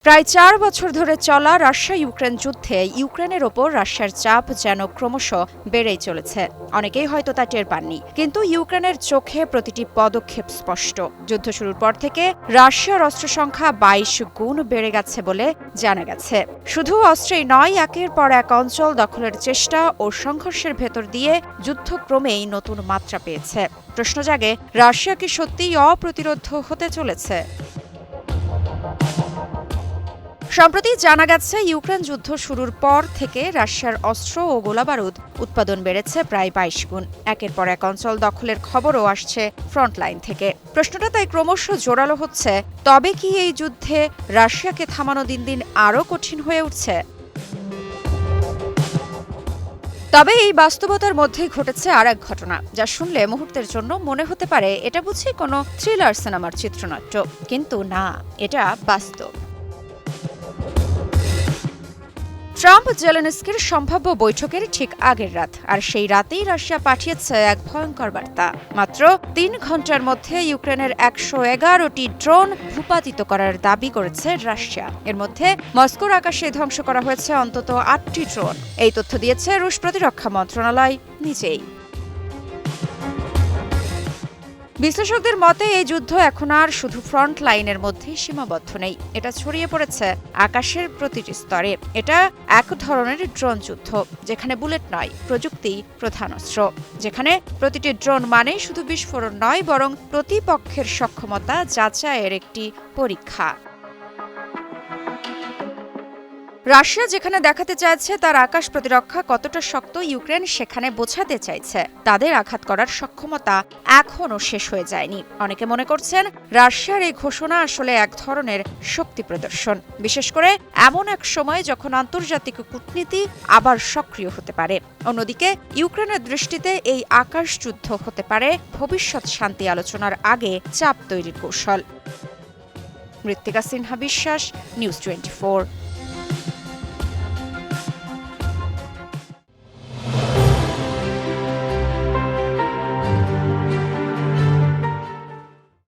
প্রায় ৪ বছর ধরে চলা রাশিয়া ইউক্রেন যুদ্ধে ইউক্রেনের ওপর রাশিয়ার চাপ যেন ক্রমশ বেড়েই চলেছে। অনেকেই হয়তো তা টের পাননি, কিন্তু ইউক্রেনের চোখে প্রতিটি পদক্ষেপ স্পষ্ট। যুদ্ধ শুরুর পর থেকে রাশিয়ার অস্ত্র সংখ্যা ২২ গুণ বেড়ে গেছে বলে জানা গেছে। শুধু অস্ত্রেই নয়, একের পর এক অঞ্চল দখলের চেষ্টা ও সংঘর্ষের ভেতর দিয়ে যুদ্ধ ক্রমেই নতুন মাত্রা পেয়েছে। প্রশ্ন জাগে, রাশিয়া কি সত্যিই অপ্রতিরোধ্য হতে চলেছে? সম্প্রতি জানা গেছে, ইউক্রেন যুদ্ধ শুরুর পর থেকে রাশিয়ার অস্ত্র ও গোলাবারুদ উৎপাদন বেড়েছে প্রায় ২২ গুণ। একের পর এক অঞ্চল দখলের খবরও আসছে ফ্রন্টলাইন থেকে। প্রশ্নটা তাই ক্রমশ জোরালো হচ্ছে, তবে কি এই যুদ্ধে রাশিয়াকে থামানো দিন দিন আরও কঠিন হয়ে উঠছে? তবে এই বাস্তবতার মধ্যেই ঘটেছে আর এক ঘটনা, যা শুনলে মুহূর্তের জন্য মনে হতে পারে এটা বুঝি কোনো থ্রিলার সিনেমার চিত্রনাট্য। কিন্তু না, এটা বাস্তব। ট্রাম্প জেলেনস্কির সম্ভাব্য বৈঠকের ঠিক আগের রাত, আর সেই রাতেই রাশিয়া পাঠিয়েছে এক ভয়ঙ্কর বার্তা। মাত্র ৩ ঘন্টার মধ্যে ইউক্রেনের ১১১টি ড্রোন ভূপাতিত করার দাবি করেছে রাশিয়া। এর মধ্যে মস্কোর আকাশে ধ্বংস করা হয়েছে অন্তত ৮টি ড্রোন। এই তথ্য দিয়েছে রুশ প্রতিরক্ষা মন্ত্রণালয় নিজেই। বিশ্লেষকদের মতে, এই যুদ্ধ এখন আর শুধু ফ্রন্ট লাইনের মধ্যেই সীমাবদ্ধ নেই, এটা ছড়িয়ে পড়েছে আকাশের প্রতিটি স্তরে। এটা এক ধরনের ড্রোন যুদ্ধ, যেখানে বুলেট নয়, প্রযুক্তি প্রধান অস্ত্র। যেখানে প্রতিটি ড্রোন মানে শুধু বিস্ফোরণ নয়, বরং প্রতিপক্ষের সক্ষমতা যাচাইয়ের একটি পরীক্ষা। রাশিয়া যেখানে দেখাতে চাইছে তার আকাশ প্রতিরক্ষা কতটা শক্ত, ইউক্রেন সেখানে বোঝাতে চাইছে তাদের আঘাত করার সক্ষমতা এখনও শেষ হয়ে যায়নি। অনেকে মনে করছেন, রাশিয়ার এই ঘোষণা আসলে এক ধরনের শক্তি প্রদর্শন, বিশেষ করে এমন এক সময় যখন আন্তর্জাতিক কূটনীতি আবার সক্রিয় হতে পারে। অন্যদিকে ইউক্রেনের দৃষ্টিতে এই আকাশ যুদ্ধ হতে পারে ভবিষ্যৎ শান্তি আলোচনার আগে চাপ তৈরির কৌশল। মৃত্তিকা সিনহা বিশ্বাস, নিউজ 24।